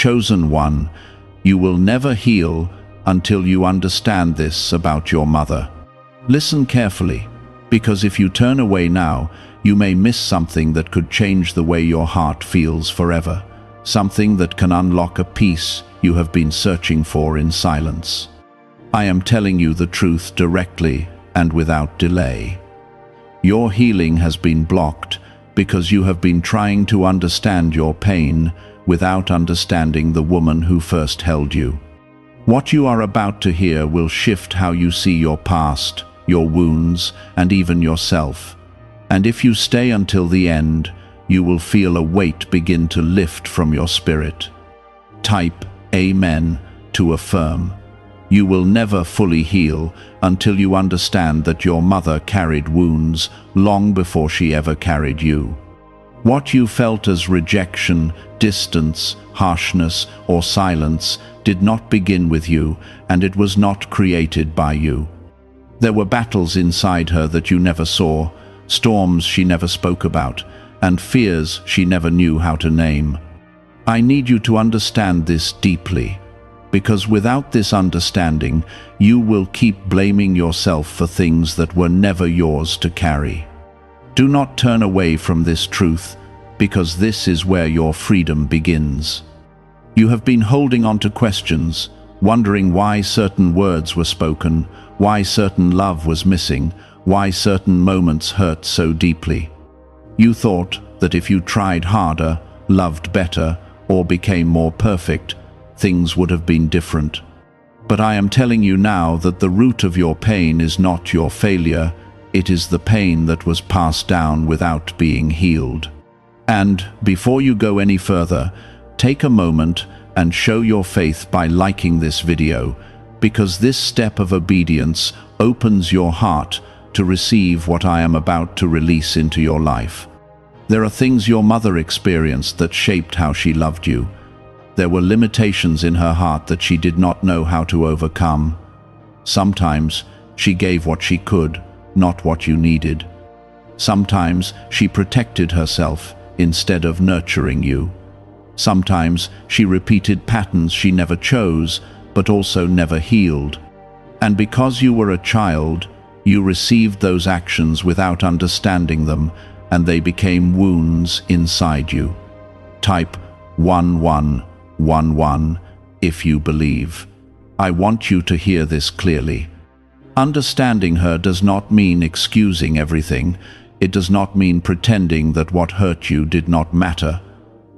chosen one, you will never heal until you understand this about your mother. Listen carefully, because if you turn away now, you may miss something that could change the way your heart feels forever, something that can unlock a peace you have been searching for in silence. I am telling you the truth directly and without delay. Your healing has been blocked because you have been trying to understand your pain without understanding the woman who first held you. What you are about to hear will shift how you see your past, your wounds, and even yourself. And if you stay until the end, you will feel a weight begin to lift from your spirit. Type Amen to affirm. You will never fully heal until you understand that your mother carried wounds long before she ever carried you. What you felt as rejection, distance, harshness, or silence did not begin with you, and it was not created by you. There were battles inside her that you never saw, storms she never spoke about, and fears she never knew how to name. I need you to understand this deeply, because without this understanding, you will keep blaming yourself for things that were never yours to carry. Do not turn away from this truth, because this is where your freedom begins. You have been holding on to questions, wondering why certain words were spoken, why certain love was missing, why certain moments hurt so deeply. You thought that if you tried harder, loved better, or became more perfect, things would have been different. But I am telling you now that the root of your pain is not your failure, it is the pain that was passed down without being healed. And before you go any further, take a moment and show your faith by liking this video, because this step of obedience opens your heart to receive what I am about to release into your life. There are things your mother experienced that shaped how she loved you. There were limitations in her heart that she did not know how to overcome. Sometimes she gave what she could, not what you needed. Sometimes she protected herself instead of nurturing you. Sometimes she repeated patterns she never chose, but also never healed. And because you were a child, you received those actions without understanding them, and they became wounds inside you. Type 1111 if you believe. I want you to hear this clearly. Understanding her does not mean excusing everything. It does not mean pretending that what hurt you did not matter.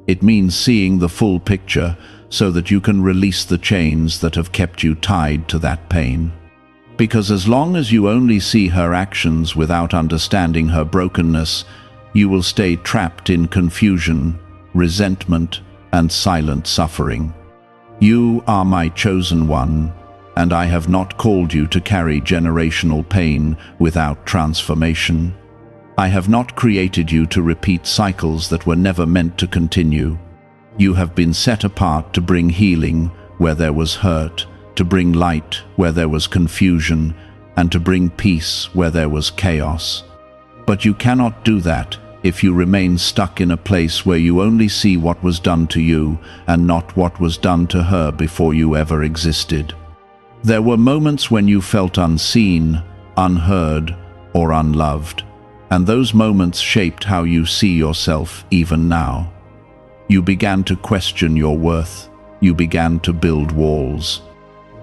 It means seeing the full picture so that you can release the chains that have kept you tied to that pain. Because as long as you only see her actions without understanding her brokenness, you will stay trapped in confusion, resentment, and silent suffering. You are my chosen one, and I have not called you to carry generational pain without transformation. I have not created you to repeat cycles that were never meant to continue. You have been set apart to bring healing where there was hurt, to bring light where there was confusion, and to bring peace where there was chaos. But you cannot do that if you remain stuck in a place where you only see what was done to you and not what was done to her before you ever existed. There were moments when you felt unseen, unheard, or unloved, and those moments shaped how you see yourself even now. You began to question your worth. You began to build walls.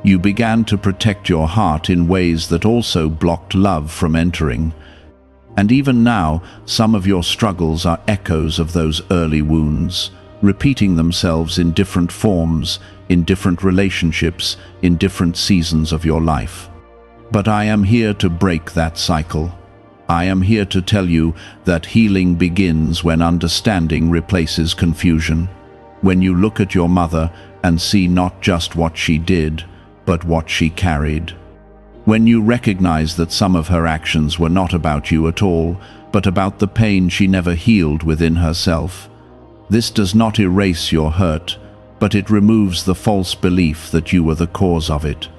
You began to protect your heart in ways that also blocked love from entering. And even now, some of your struggles are echoes of those early wounds, repeating themselves in different forms, in different relationships, in different seasons of your life. But I am here to break that cycle. I am here to tell you that healing begins when understanding replaces confusion. When you look at your mother and see not just what she did, but what she carried. When you recognize that some of her actions were not about you at all, but about the pain she never healed within herself. This does not erase your hurt, but it removes the false belief that you were the cause of it.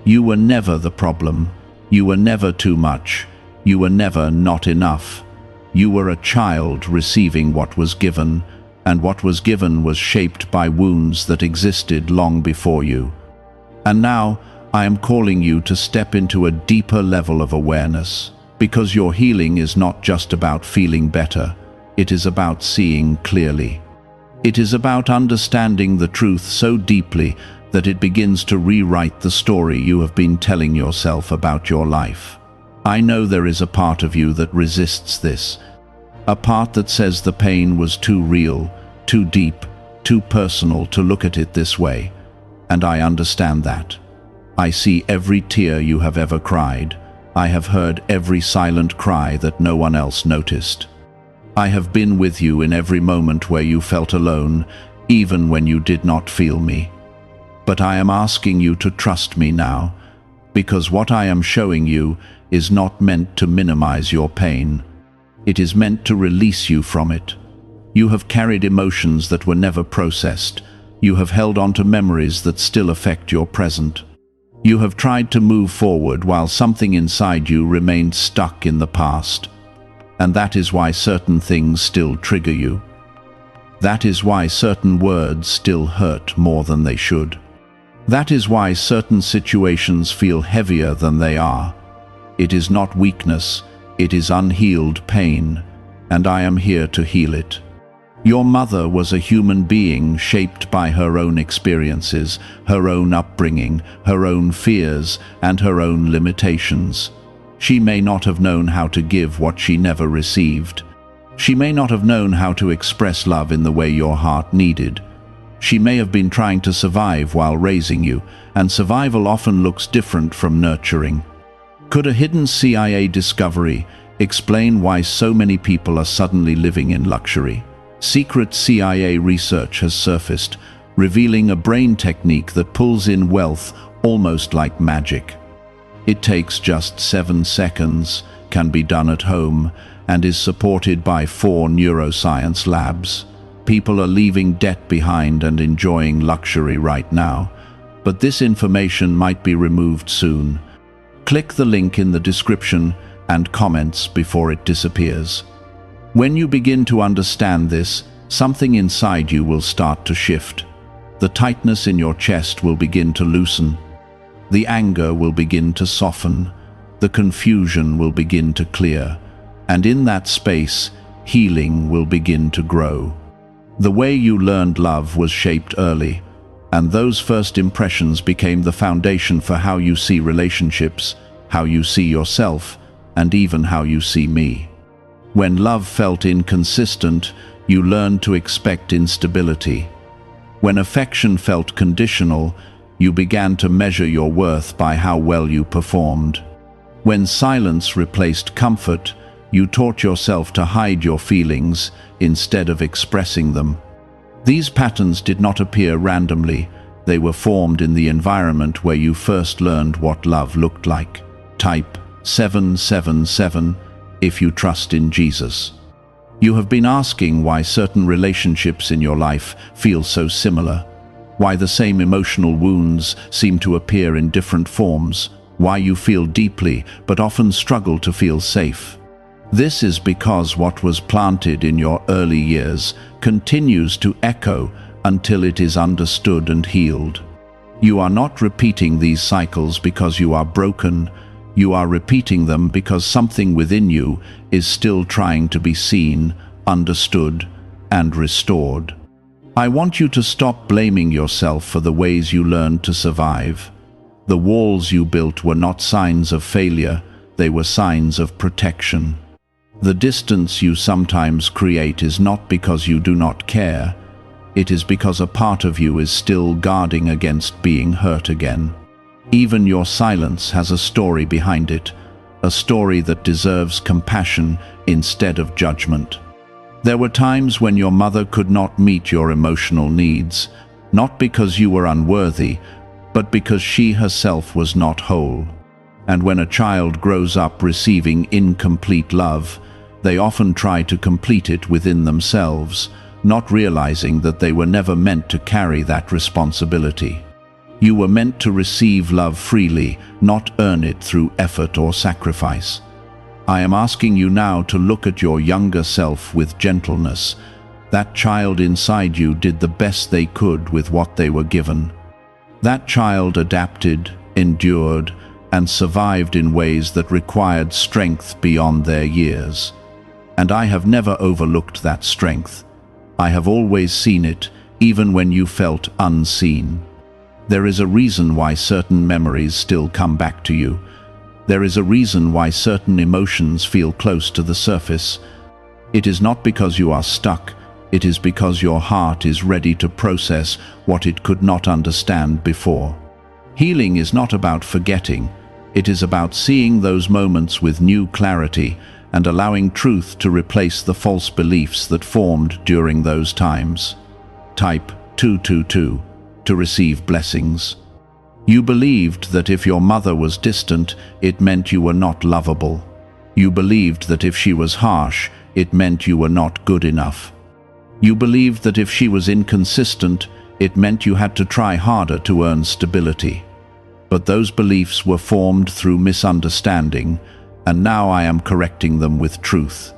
You were never the problem. You were never too much. You were never not enough. You were a child receiving what was given, and what was given was shaped by wounds that existed long before you. And now, I am calling you to step into a deeper level of awareness, because your healing is not just about feeling better, it is about seeing clearly. It is about understanding the truth so deeply that it begins to rewrite the story you have been telling yourself about your life. I know there is a part of you that resists this, a part that says the pain was too real, too deep, too personal to look at it this way, and I understand that. I see every tear you have ever cried. I have heard every silent cry that no one else noticed. I have been with you in every moment where you felt alone, even when you did not feel me. But I am asking you to trust me now, because what I am showing you is not meant to minimize your pain. It is meant to release you from it. You have carried emotions that were never processed. You have held on to memories that still affect your present. You have tried to move forward while something inside you remained stuck in the past. And that is why certain things still trigger you. That is why certain words still hurt more than they should. That is why certain situations feel heavier than they are. It is not weakness, it is unhealed pain, and I am here to heal it. Your mother was a human being shaped by her own experiences, her own upbringing, her own fears, and her own limitations. She may not have known how to give what she never received. She may not have known how to express love in the way your heart needed. She may have been trying to survive while raising you, and survival often looks different from nurturing. Could a hidden CIA discovery explain why so many people are suddenly living in luxury? Secret CIA research has surfaced, revealing a brain technique that pulls in wealth almost like magic. It takes just 7 seconds, can be done at home, and is supported by 4 neuroscience labs. People are leaving debt behind and enjoying luxury right now, but this information might be removed soon. Click the link in the description and comments before it disappears. When you begin to understand this, something inside you will start to shift. The tightness in your chest will begin to loosen. The anger will begin to soften. The confusion will begin to clear. And in that space, healing will begin to grow. The way you learned love was shaped early, and those first impressions became the foundation for how you see relationships, how you see yourself, and even how you see me. When love felt inconsistent, you learned to expect instability. When affection felt conditional, you began to measure your worth by how well you performed. When silence replaced comfort, you taught yourself to hide your feelings instead of expressing them. These patterns did not appear randomly. They were formed in the environment where you first learned what love looked like. Type 777 if you trust in Jesus. You have been asking why certain relationships in your life feel so similar, why the same emotional wounds seem to appear in different forms, why you feel deeply but often struggle to feel safe. This is because what was planted in your early years continues to echo until it is understood and healed. You are not repeating these cycles because you are broken. You are repeating them because something within you is still trying to be seen, understood, and restored. I want you to stop blaming yourself for the ways you learned to survive. The walls you built were not signs of failure, they were signs of protection. The distance you sometimes create is not because you do not care, it is because a part of you is still guarding against being hurt again. Even your silence has a story behind it, a story that deserves compassion instead of judgment. There were times when your mother could not meet your emotional needs, not because you were unworthy, but because she herself was not whole. And when a child grows up receiving incomplete love, they often try to complete it within themselves, not realizing that they were never meant to carry that responsibility. You were meant to receive love freely, not earn it through effort or sacrifice. I am asking you now to look at your younger self with gentleness, That child inside you did the best they could with what they were given. That child adapted, endured, and survived in ways that required strength beyond their years. And I have never overlooked that strength. I have always seen it, even when you felt unseen. There is a reason why certain memories still come back to you. There is a reason why certain emotions feel close to the surface. It is not because you are stuck, it is because your heart is ready to process what it could not understand before. Healing is not about forgetting, it is about seeing those moments with new clarity and allowing truth to replace the false beliefs that formed during those times. Type 222 to receive blessings. You believed that if your mother was distant, it meant you were not lovable. You believed that if she was harsh, it meant you were not good enough. You believed that if she was inconsistent, it meant you had to try harder to earn stability. But those beliefs were formed through misunderstanding, and now I am correcting them with truth.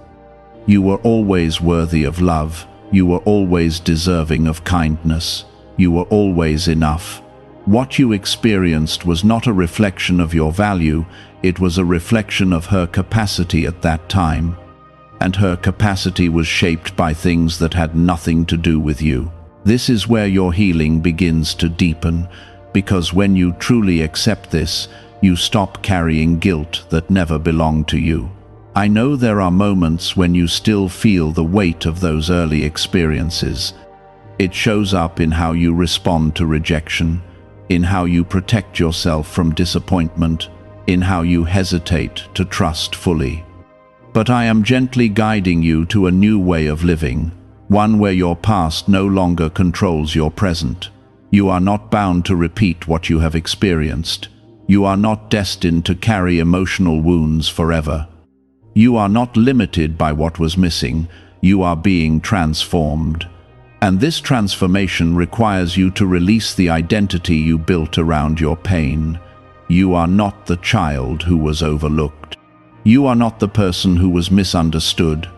You were always worthy of love. You were always deserving of kindness. You were always enough. What you experienced was not a reflection of your value, it was a reflection of her capacity at that time. And her capacity was shaped by things that had nothing to do with you. This is where your healing begins to deepen, because when you truly accept this, you stop carrying guilt that never belonged to you. I know there are moments when you still feel the weight of those early experiences. It shows up in how you respond to rejection, in how you protect yourself from disappointment, in how you hesitate to trust fully. But I am gently guiding you to a new way of living, one where your past no longer controls your present. You are not bound to repeat what you have experienced. You are not destined to carry emotional wounds forever. You are not limited by what was missing. You are being transformed. And this transformation requires you to release the identity you built around your pain. You are not the child who was overlooked. You are not the person who was misunderstood.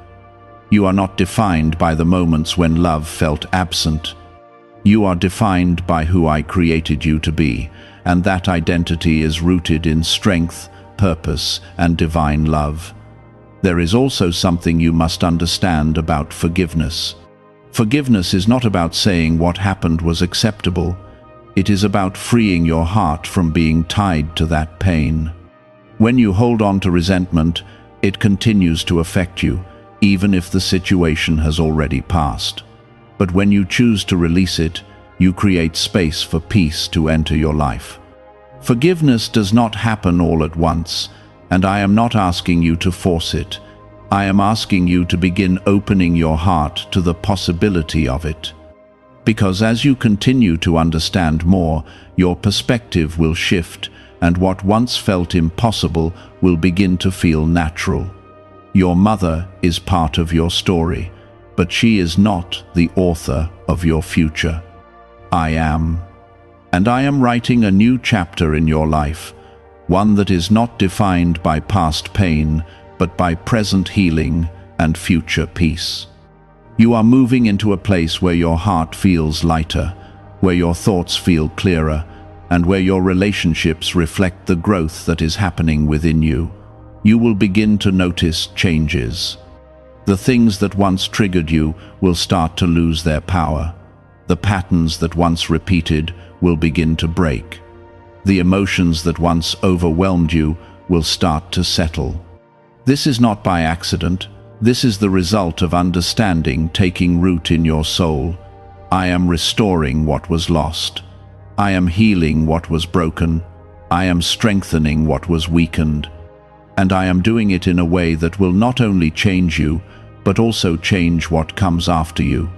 You are not defined by the moments when love felt absent. You are defined by who I created you to be, and that identity is rooted in strength, purpose, and divine love. There is also something you must understand about forgiveness. Forgiveness is not about saying what happened was acceptable. It is about freeing your heart from being tied to that pain. When you hold on to resentment, it continues to affect you, even if the situation has already passed. But when you choose to release it, you create space for peace to enter your life. Forgiveness does not happen all at once, and I am not asking you to force it. I am asking you to begin opening your heart to the possibility of it. Because as you continue to understand more, your perspective will shift, and what once felt impossible will begin to feel natural. Your mother is part of your story, but she is not the author of your future. I am. And I am writing a new chapter in your life, one that is not defined by past pain, but by present healing and future peace. You are moving into a place where your heart feels lighter, where your thoughts feel clearer, and where your relationships reflect the growth that is happening within you. You will begin to notice changes. The things that once triggered you will start to lose their power. The patterns that once repeated will begin to break. The emotions that once overwhelmed you will start to settle. This is not by accident. This is the result of understanding taking root in your soul. I am restoring what was lost. I am healing what was broken. I am strengthening what was weakened. And I am doing it in a way that will not only change you, but also change what comes after you.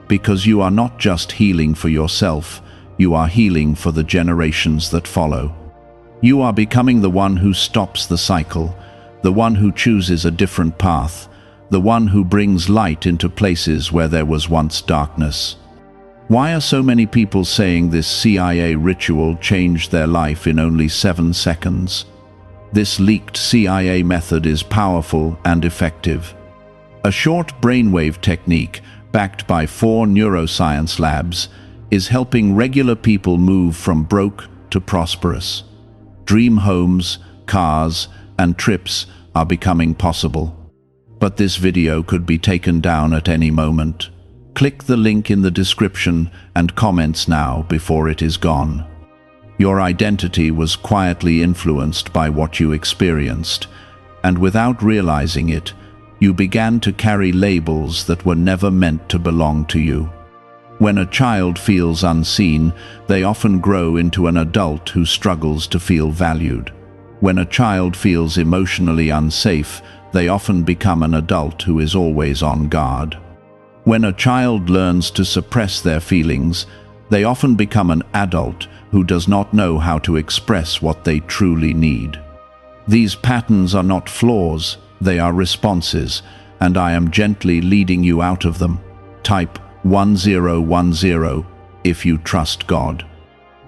Because you are not just healing for yourself, you are healing for the generations that follow. You are becoming the one who stops the cycle, the one who chooses a different path, the one who brings light into places where there was once darkness. Why are so many people saying this CIA ritual changed their life in only 7 seconds? This leaked CIA method is powerful and effective. A short brainwave technique backed by 4 neuroscience labs, is helping regular people move from broke to prosperous. Dream homes, cars, and trips are becoming possible. But this video could be taken down at any moment. Click the link in the description and comments now before it is gone. Your identity was quietly influenced by what you experienced, and without realizing it, you began to carry labels that were never meant to belong to you. When a child feels unseen, they often grow into an adult who struggles to feel valued. When a child feels emotionally unsafe, they often become an adult who is always on guard. When a child learns to suppress their feelings, they often become an adult who does not know how to express what they truly need. These patterns are not flaws, they are responses, and I am gently leading you out of them. Type 1010 if you trust God.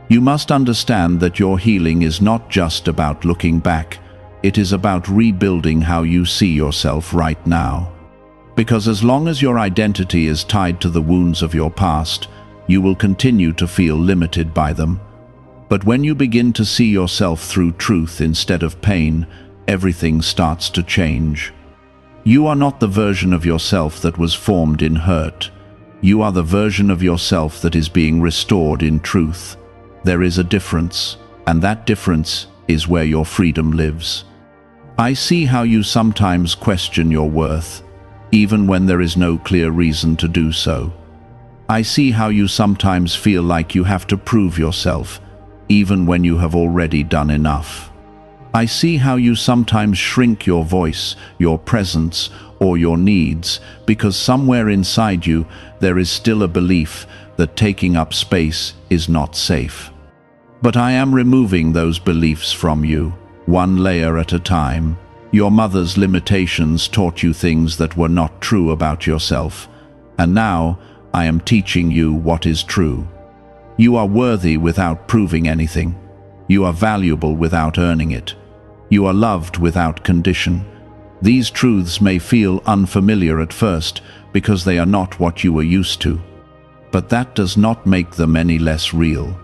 You must understand that your healing is not just about looking back, it is about rebuilding how you see yourself right now. Because as long as your identity is tied to the wounds of your past, you will continue to feel limited by them. But when you begin to see yourself through truth instead of pain, everything starts to change. You are not the version of yourself that was formed in hurt. You are the version of yourself that is being restored in truth. There is a difference, and that difference is where your freedom lives. I see how you sometimes question your worth, even when there is no clear reason to do so. I see how you sometimes feel like you have to prove yourself, even when you have already done enough. I see how you sometimes shrink your voice, your presence, or your needs, because somewhere inside you there is still a belief that taking up space is not safe. But I am removing those beliefs from you, one layer at a time. Your mother's limitations taught you things that were not true about yourself, and now I am teaching you what is true. You are worthy without proving anything. You are valuable without earning it. You are loved without condition. These truths may feel unfamiliar at first because they are not what you were used to. But that does not make them any less real.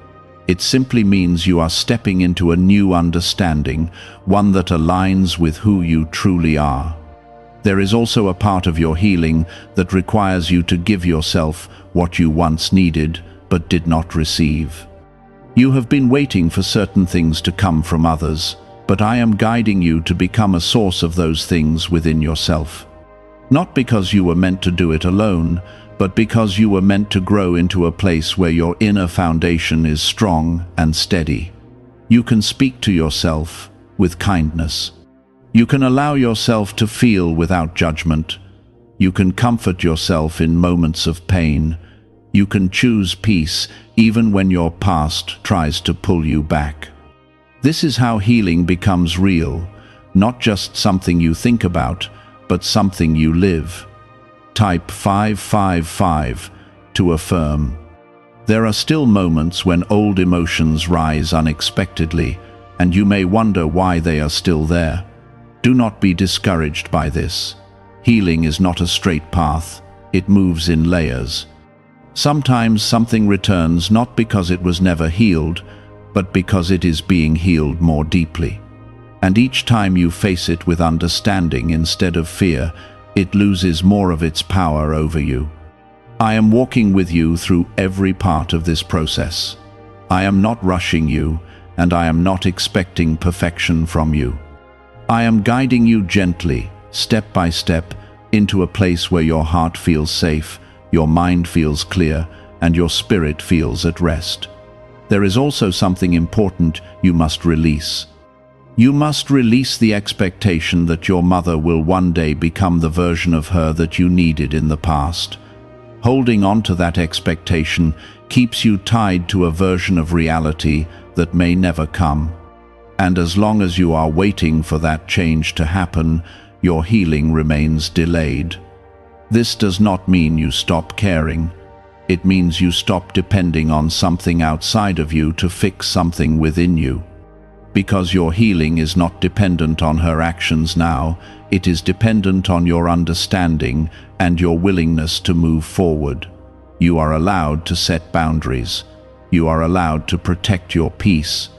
It simply means you are stepping into a new understanding, one that aligns with who you truly are. There is also a part of your healing that requires you to give yourself what you once needed but did not receive. You have been waiting for certain things to come from others, but I am guiding you to become a source of those things within yourself. Not because you were meant to do it alone, but because you were meant to grow into a place where your inner foundation is strong and steady. You can speak to yourself with kindness. You can allow yourself to feel without judgment. You can comfort yourself in moments of pain. You can choose peace even when your past tries to pull you back. This is how healing becomes real, not just something you think about, but something you live. Type 555 to affirm. There are still moments when old emotions rise unexpectedly, and you may wonder why they are still there. Do not be discouraged by this. Healing is not a straight path, it moves in layers. Sometimes something returns not because it was never healed, but because it is being healed more deeply. And each time you face it with understanding instead of fear, it loses more of its power over you. I am walking with you through every part of this process. I am not rushing you, and I am not expecting perfection from you. I am guiding you gently, step by step, into a place where your heart feels safe, your mind feels clear, and your spirit feels at rest. There is also something important you must release. You must release the expectation that your mother will one day become the version of her that you needed in the past. Holding on to that expectation keeps you tied to a version of reality that may never come. And as long as you are waiting for that change to happen, your healing remains delayed. This does not mean you stop caring. It means you stop depending on something outside of you to fix something within you. Because your healing is not dependent on her actions now, it is dependent on your understanding and your willingness to move forward. You are allowed to set boundaries. You are allowed to protect your peace.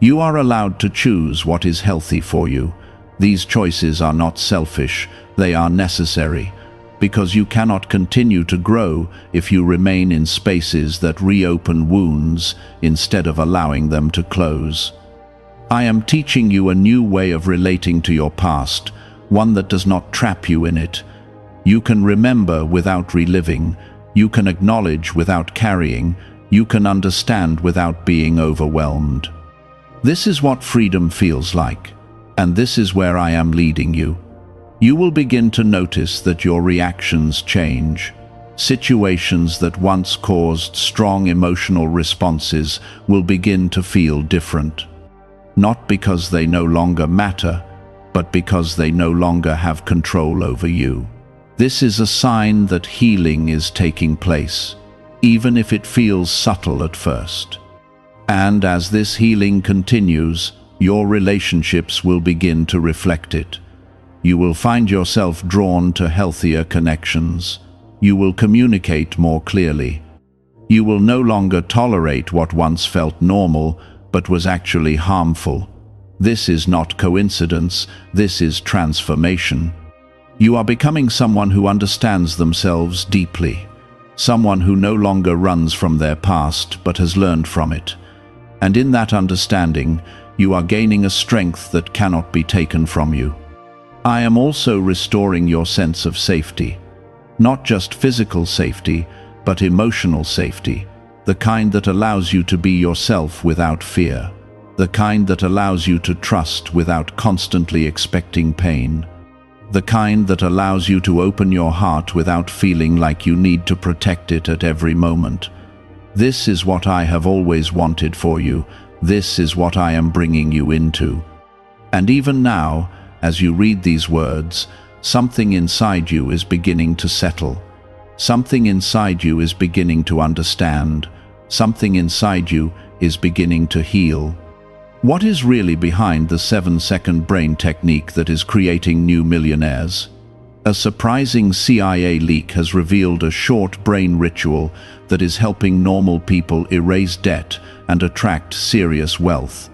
You are allowed to choose what is healthy for you. These choices are not selfish, they are necessary, because you cannot continue to grow if you remain in spaces that reopen wounds instead of allowing them to close. I am teaching you a new way of relating to your past, one that does not trap you in it. You can remember without reliving, you can acknowledge without carrying, you can understand without being overwhelmed. This is what freedom feels like, and this is where I am leading you. You will begin to notice that your reactions change. Situations that once caused strong emotional responses will begin to feel different. Not because they no longer matter, but because they no longer have control over you. This is a sign that healing is taking place, even if it feels subtle at first. And as this healing continues, your relationships will begin to reflect it. You will find yourself drawn to healthier connections. You will communicate more clearly. You will no longer tolerate what once felt normal, but was actually harmful. This is not coincidence, this is transformation. You are becoming someone who understands themselves deeply, someone who no longer runs from their past but has learned from it. And in that understanding, you are gaining a strength that cannot be taken from you. I am also restoring your sense of safety. Not just physical safety, but emotional safety. The kind that allows you to be yourself without fear. The kind that allows you to trust without constantly expecting pain. The kind that allows you to open your heart without feeling like you need to protect it at every moment. This is what I have always wanted for you. This is what I am bringing you into. And even now, as you read these words, something inside you is beginning to settle. Something inside you is beginning to understand. Something inside you is beginning to heal. What is really behind the 7-second brain technique that is creating new millionaires? A surprising CIA leak has revealed a short brain ritual that is helping normal people erase debt and attract serious wealth.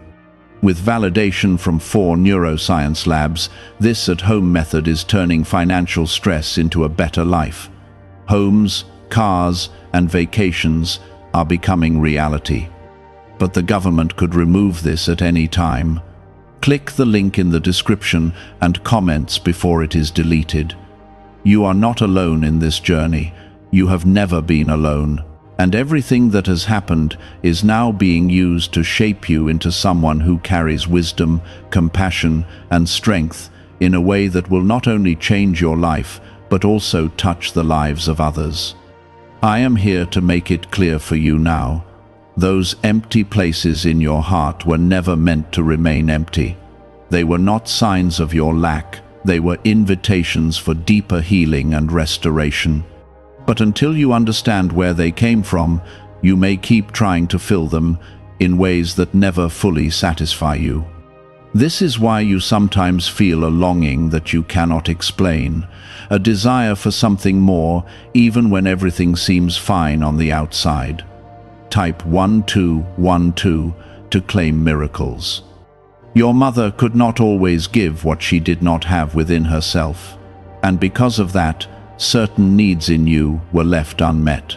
With validation from 4 neuroscience labs, this at-home method is turning financial stress into a better life. Homes, cars, and vacations are becoming reality. But the government could remove this at any time. Click the link in the description and comments before it is deleted. You are not alone in this journey. You have never been alone. And everything that has happened is now being used to shape you into someone who carries wisdom, compassion, and strength in a way that will not only change your life, but also touch the lives of others. I am here to make it clear for you now. Those empty places in your heart were never meant to remain empty. They were not signs of your lack. They were invitations for deeper healing and restoration. But until you understand where they came from, you may keep trying to fill them in ways that never fully satisfy you. This is why you sometimes feel a longing that you cannot explain, a desire for something more, even when everything seems fine on the outside. Type 1212 to claim miracles. Your mother could not always give what she did not have within herself, and because of that, certain needs in you were left unmet.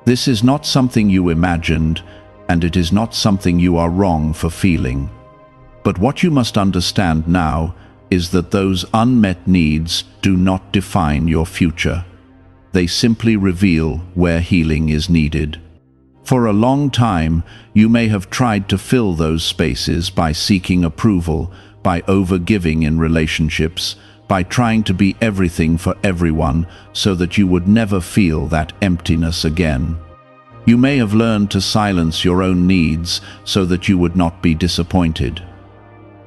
This is not something you imagined, and it is not something you are wrong for feeling. But what you must understand now is that those unmet needs do not define your future. They simply reveal where healing is needed. For a long time, you may have tried to fill those spaces by seeking approval, by overgiving in relationships, by trying to be everything for everyone so that you would never feel that emptiness again. You may have learned to silence your own needs so that you would not be disappointed.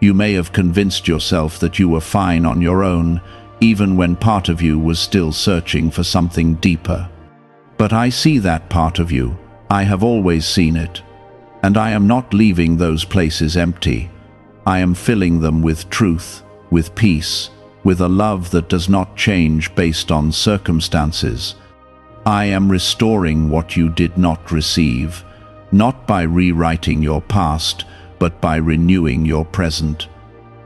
You may have convinced yourself that you were fine on your own, even when part of you was still searching for something deeper. But I see that part of you. I have always seen it. And I am not leaving those places empty. I am filling them with truth, with peace, with a love that does not change based on circumstances. I am restoring what you did not receive, not by rewriting your past, but by renewing your present.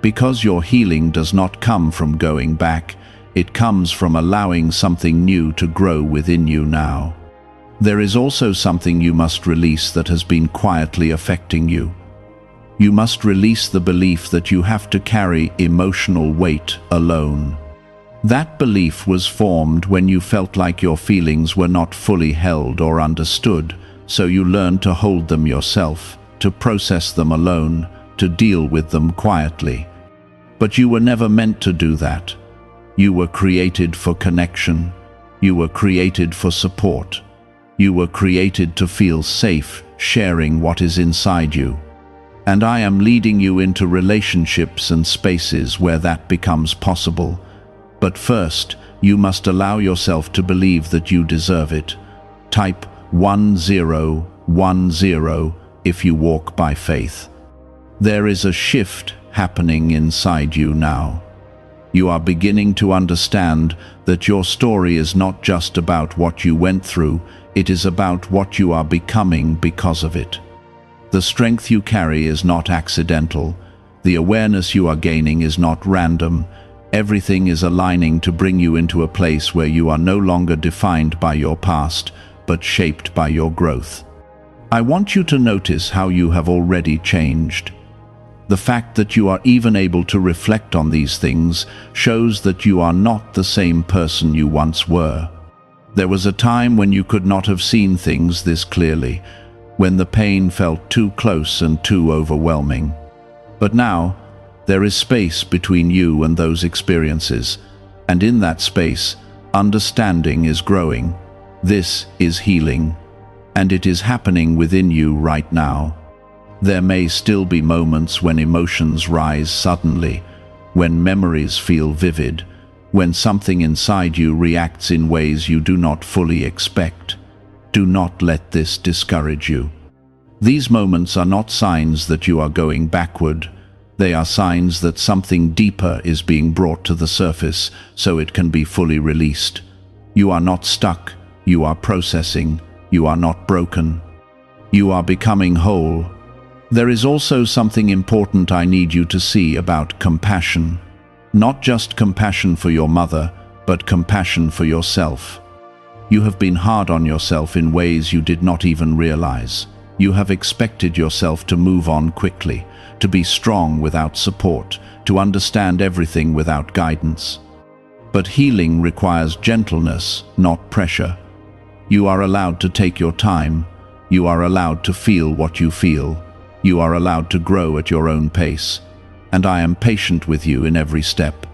Because your healing does not come from going back, it comes from allowing something new to grow within you now. There is also something you must release that has been quietly affecting you. You must release the belief that you have to carry emotional weight alone. That belief was formed when you felt like your feelings were not fully held or understood, so you learned to hold them yourself, to process them alone, to deal with them quietly. But you were never meant to do that. You were created for connection. You were created for support. You were created to feel safe sharing what is inside you. And I am leading you into relationships and spaces where that becomes possible. But first, you must allow yourself to believe that you deserve it. Type 1010 if you walk by faith. There is a shift happening inside you now. You are beginning to understand that your story is not just about what you went through, it is about what you are becoming because of it. The strength you carry is not accidental. The awareness you are gaining is not random. Everything is aligning to bring you into a place where you are no longer defined by your past, but shaped by your growth. I want you to notice how you have already changed. The fact that you are even able to reflect on these things shows that you are not the same person you once were. There was a time when you could not have seen things this clearly, when the pain felt too close and too overwhelming. But now, there is space between you and those experiences, and in that space, understanding is growing. This is healing, and it is happening within you right now. There may still be moments when emotions rise suddenly, when memories feel vivid, when something inside you reacts in ways you do not fully expect. Do not let this discourage you. These moments are not signs that you are going backward. They are signs that something deeper is being brought to the surface so it can be fully released. You are not stuck. You are processing. You are not broken. You are becoming whole. There is also something important I need you to see about compassion. Not just compassion for your mother, but compassion for yourself. You have been hard on yourself in ways you did not even realize. You have expected yourself to move on quickly, to be strong without support, to understand everything without guidance. But healing requires gentleness, not pressure. You are allowed to take your time. You are allowed to feel what you feel. You are allowed to grow at your own pace. And I am patient with you in every step.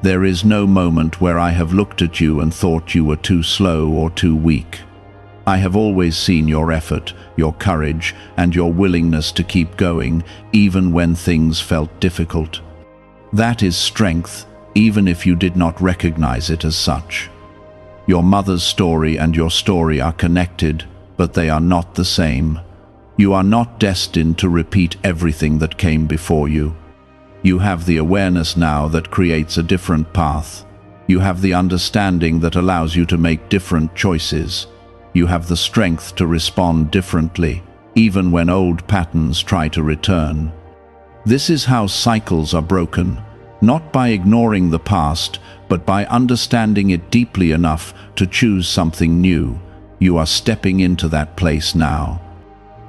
There is no moment where I have looked at you and thought you were too slow or too weak. I have always seen your effort, your courage, and your willingness to keep going, even when things felt difficult. That is strength, even if you did not recognize it as such. Your mother's story and your story are connected, but they are not the same. You are not destined to repeat everything that came before you. You have the awareness now that creates a different path. You have the understanding that allows you to make different choices. You have the strength to respond differently, even when old patterns try to return. This is how cycles are broken, not by ignoring the past, but by understanding it deeply enough to choose something new. You are stepping into that place now.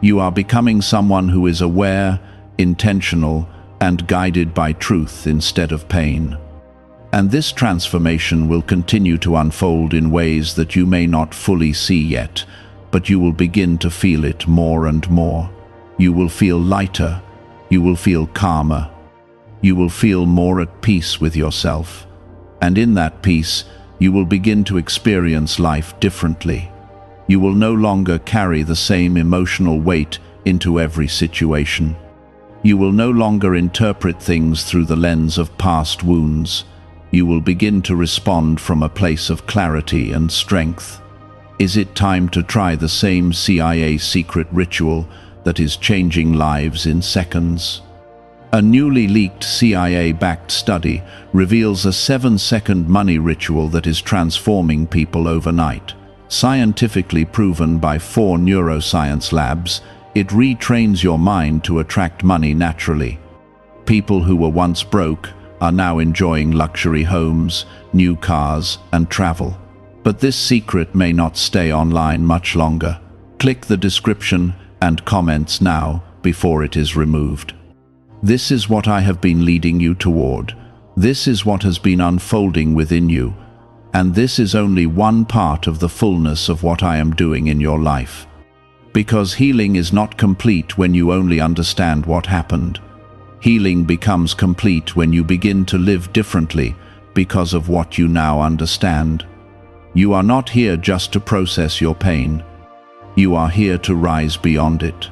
You are becoming someone who is aware, intentional, and guided by truth instead of pain. And this transformation will continue to unfold in ways that you may not fully see yet, but you will begin to feel it more and more. You will feel lighter. You will feel calmer. You will feel more at peace with yourself. And in that peace, you will begin to experience life differently. You will no longer carry the same emotional weight into every situation. You will no longer interpret things through the lens of past wounds. You will begin to respond from a place of clarity and strength. Is it time to try the same CIA secret ritual that is changing lives in seconds? A newly leaked CIA-backed study reveals a 7-second money ritual that is transforming people overnight. Scientifically proven by 4 neuroscience labs, it retrains your mind to attract money naturally. People who were once broke are now enjoying luxury homes, new cars, and travel. But this secret may not stay online much longer. Click the description and comments now before it is removed. This is what I have been leading you toward. This is what has been unfolding within you. And this is only one part of the fullness of what I am doing in your life. Because healing is not complete when you only understand what happened. Healing becomes complete when you begin to live differently because of what you now understand. You are not here just to process your pain. You are here to rise beyond it.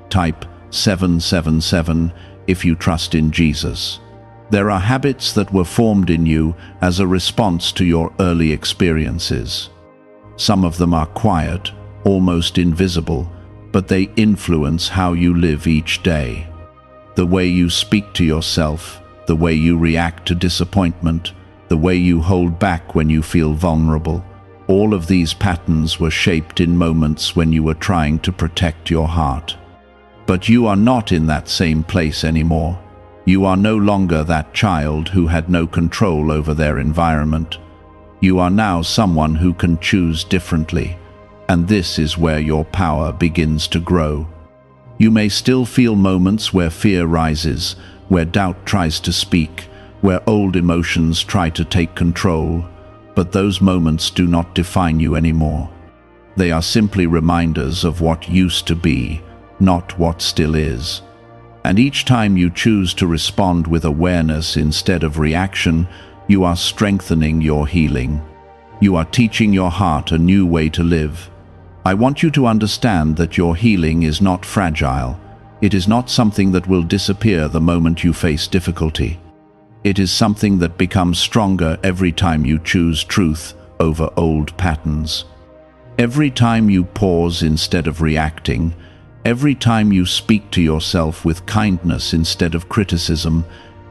Type 777 if you trust in Jesus. There are habits that were formed in you as a response to your early experiences. Some of them are quiet, almost invisible, but they influence how you live each day. The way you speak to yourself, the way you react to disappointment, the way you hold back when you feel vulnerable. All of these patterns were shaped in moments when you were trying to protect your heart. But you are not in that same place anymore. You are no longer that child who had no control over their environment. You are now someone who can choose differently, and this is where your power begins to grow. You may still feel moments where fear rises, where doubt tries to speak, where old emotions try to take control, but those moments do not define you anymore. They are simply reminders of what used to be, not what still is. And each time you choose to respond with awareness instead of reaction, you are strengthening your healing. You are teaching your heart a new way to live. I want you to understand that your healing is not fragile. It is not something that will disappear the moment you face difficulty. It is something that becomes stronger every time you choose truth over old patterns. Every time you pause instead of reacting, every time you speak to yourself with kindness instead of criticism,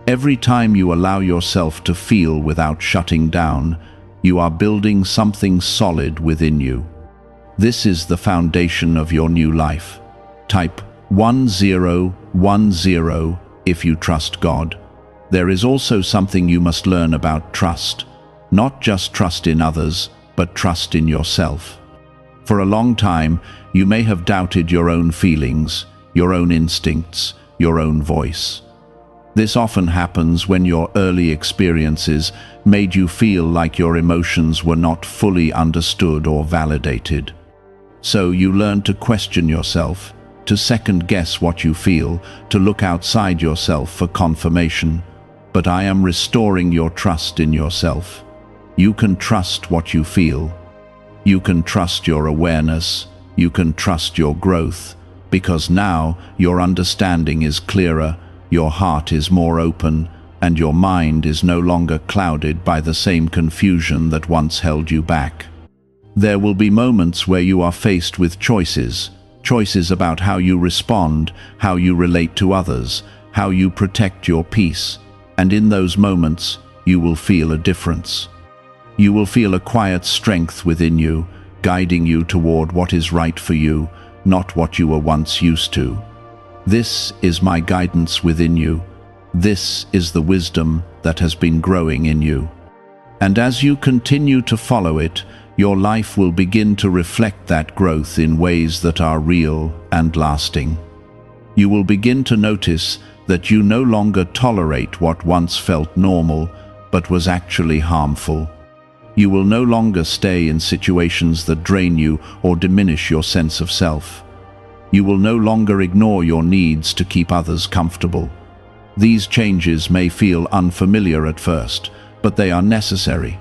every time you allow yourself to feel without shutting down, you are building something solid within you. This is the foundation of your new life. Type 1010 if you trust God. There is also something you must learn about trust. Not just trust in others, but trust in yourself. For a long time, you may have doubted your own feelings, your own instincts, your own voice. This often happens when your early experiences made you feel like your emotions were not fully understood or validated. So you learn to question yourself, to second-guess what you feel, to look outside yourself for confirmation. But I am restoring your trust in yourself. You can trust what you feel. You can trust your awareness. You can trust your growth, because now your understanding is clearer, your heart is more open, and your mind is no longer clouded by the same confusion that once held you back. There will be moments where you are faced with choices about how you respond, how you relate to others, how you protect your peace, and in those moments, you will feel a difference. You will feel a quiet strength within you, guiding you toward what is right for you, not what you were once used to. This is my guidance within you. This is the wisdom that has been growing in you. And as you continue to follow it, your life will begin to reflect that growth in ways that are real and lasting. You will begin to notice that you no longer tolerate what once felt normal, but was actually harmful. You will no longer stay in situations that drain you or diminish your sense of self. You will no longer ignore your needs to keep others comfortable. These changes may feel unfamiliar at first, but they are necessary.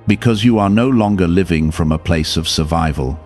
Because you are no longer living from a place of survival.